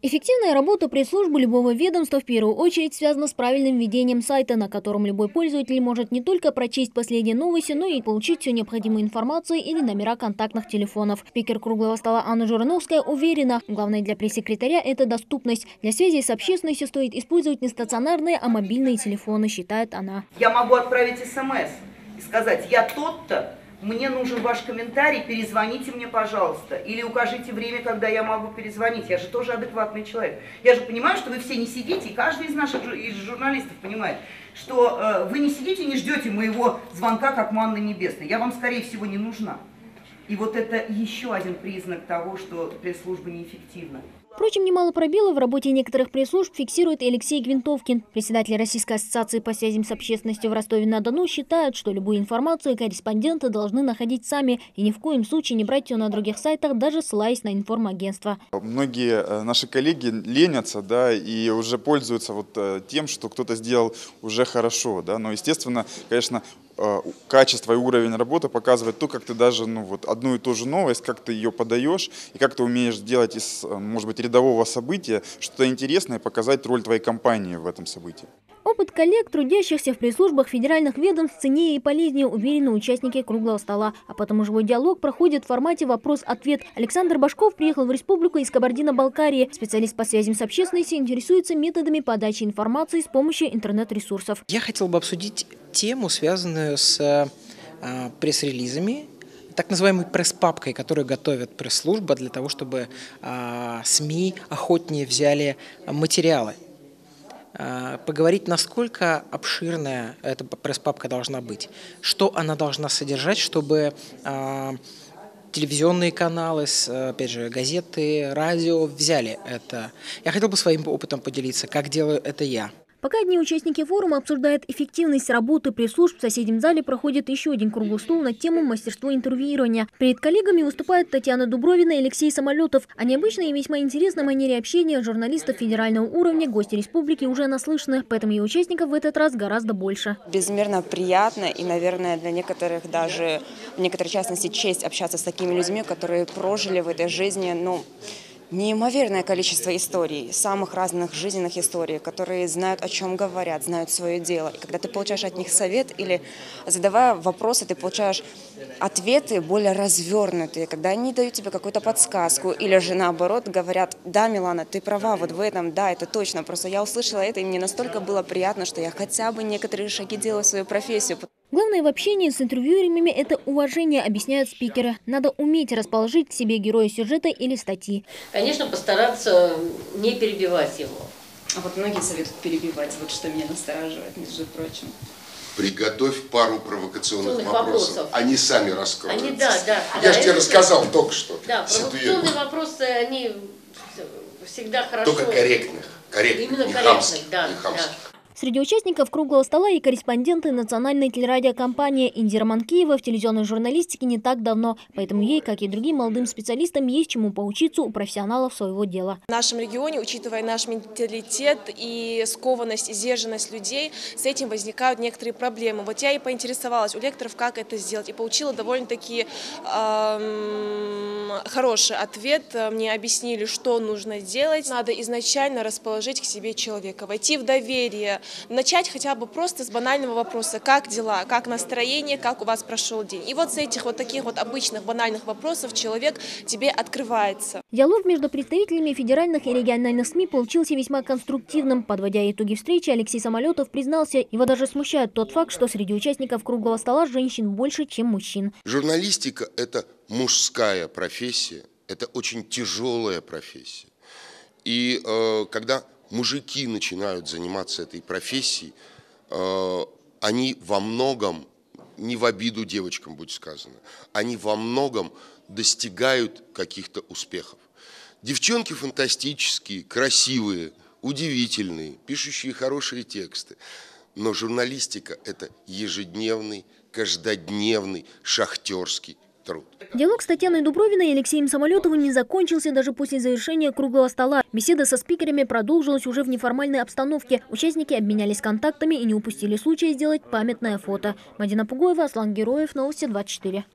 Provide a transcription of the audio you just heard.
Эффективная работа пресс-службы любого ведомства в первую очередь связана с правильным ведением сайта, на котором любой пользователь может не только прочесть последние новости, но и получить всю необходимую информацию или номера контактных телефонов. Спикер круглого стола Анна Жириновская уверена, главное для пресс-секретаря – это доступность. Для связи с общественностью стоит использовать не стационарные, а мобильные телефоны, считает она. Я могу отправить СМС и сказать: я тот-то, мне нужен ваш комментарий, перезвоните мне, пожалуйста. Или укажите время, когда я могу перезвонить. Я же тоже адекватный человек. Я же понимаю, что вы все не сидите, и каждый из наших журналистов понимает, что вы не сидите и не ждете моего звонка, как манны небесной. Я вам, скорее всего, не нужна. И вот это еще один признак того, что пресс-служба неэффективна. Впрочем, немало пробелов в работе некоторых пресс-служб фиксирует и Алексей Гвинтовкин. Председатель Российской ассоциации по связям с общественностью в Ростове-на-Дону считает, что любую информацию корреспонденты должны находить сами и ни в коем случае не брать ее на других сайтах, даже ссылаясь на информагентство. Многие наши коллеги ленятся, и уже пользуются тем, что кто-то сделал уже хорошо. Но, естественно, конечно, качество и уровень работы показывает то, как ты даже одну и ту же новость, как ты ее подаешь и как ты умеешь сделать из, может быть, рядового события что-то интересное и показать роль твоей компании в этом событии. Опыт коллег, трудящихся в пресс-службах федеральных ведомств, ценнее и полезнее, уверены участники круглого стола. А потому живой диалог проходит в формате вопрос-ответ. Александр Башков приехал в республику из Кабардино-Балкарии. Специалист по связям с общественностью интересуется методами подачи информации с помощью интернет-ресурсов. Я хотел бы обсудить тему, связанную с пресс-релизами, так называемой пресс-папкой, которую готовит пресс-служба для того, чтобы СМИ охотнее взяли материалы. Поговорить, насколько обширная эта пресс-папка должна быть, что она должна содержать, чтобы телевизионные каналы, опять же, газеты, радио взяли это. Я хотел бы своим опытом поделиться, как делаю это я. Пока одни участники форума обсуждают эффективность работы пресс-служб, в соседнем зале проходит еще один круглый стол на тему мастерства интервьюирования. Перед коллегами выступают Татьяна Дубровина и Алексей Самолетов. О необычной и весьма интересной манере общения журналистов федерального уровня гости республики уже наслышаны, поэтому и участников в этот раз гораздо больше. Безмерно приятно и, наверное, для некоторых даже, в некоторой частности, честь общаться с такими людьми, которые прожили в этой жизни, неимоверное количество историй, самых разных жизненных историй, которые знают, о чем говорят, знают свое дело. И когда ты получаешь от них совет или задавая вопросы, ты получаешь ответы более развернутые, когда они дают тебе какую-то подсказку или же наоборот говорят: да, Милана, ты права вот в этом, да, это точно. Просто я услышала это, и мне настолько было приятно, что я хотя бы некоторые шаги делаю в свою профессию. Главное в общении с интервьюерами – это уважение, объясняют спикеры. Надо уметь расположить к себе героя сюжета или статьи. Конечно, постараться не перебивать его. А вот многие советуют перебивать, вот что меня настораживает, между прочим. Приготовь пару провокационных вопросов. Они сами раскроются. Я же тебе рассказал только что. Да, провокационные вопросы, они всегда хорошо. Только корректных. Именно не корректных, да. Среди участников круглого стола и корреспонденты национальной телерадиокомпании Индира Манкиева в телевизионной журналистике не так давно, поэтому ей, как и другим молодым специалистам, есть чему поучиться у профессионалов своего дела. В нашем регионе, учитывая наш менталитет и скованность, и сдержанность людей, с этим возникают некоторые проблемы. Вот я и поинтересовалась у лекторов, как это сделать, и получила довольно-таки хороший ответ. Мне объяснили, что нужно делать. Надо изначально расположить к себе человека, войти в доверие, начать хотя бы просто с банального вопроса: как дела, как настроение, как у вас прошел день. И вот с этих таких обычных банальных вопросов человек тебе открывается. Диалог между представителями федеральных и региональных СМИ получился весьма конструктивным. Подводя итоги встречи, Алексей Самолетов признался, его даже смущает тот факт, что среди участников круглого стола женщин больше, чем мужчин. Журналистика – это мужская профессия, это очень тяжелая профессия. И когда мужики начинают заниматься этой профессией, они во многом, не в обиду девочкам будет сказано, они во многом достигают каких-то успехов. Девчонки фантастические, красивые, удивительные, пишущие хорошие тексты. Но журналистика – это ежедневный, каждодневный, шахтерский труд. Диалог с Татьяной Дубровиной и Алексеем Самолетовым не закончился даже после завершения круглого стола. Беседа со спикерами продолжилась уже в неформальной обстановке. Участники обменялись контактами и не упустили случая сделать памятное фото. Мадина Пугоева, Аслан Героев, Новости 24.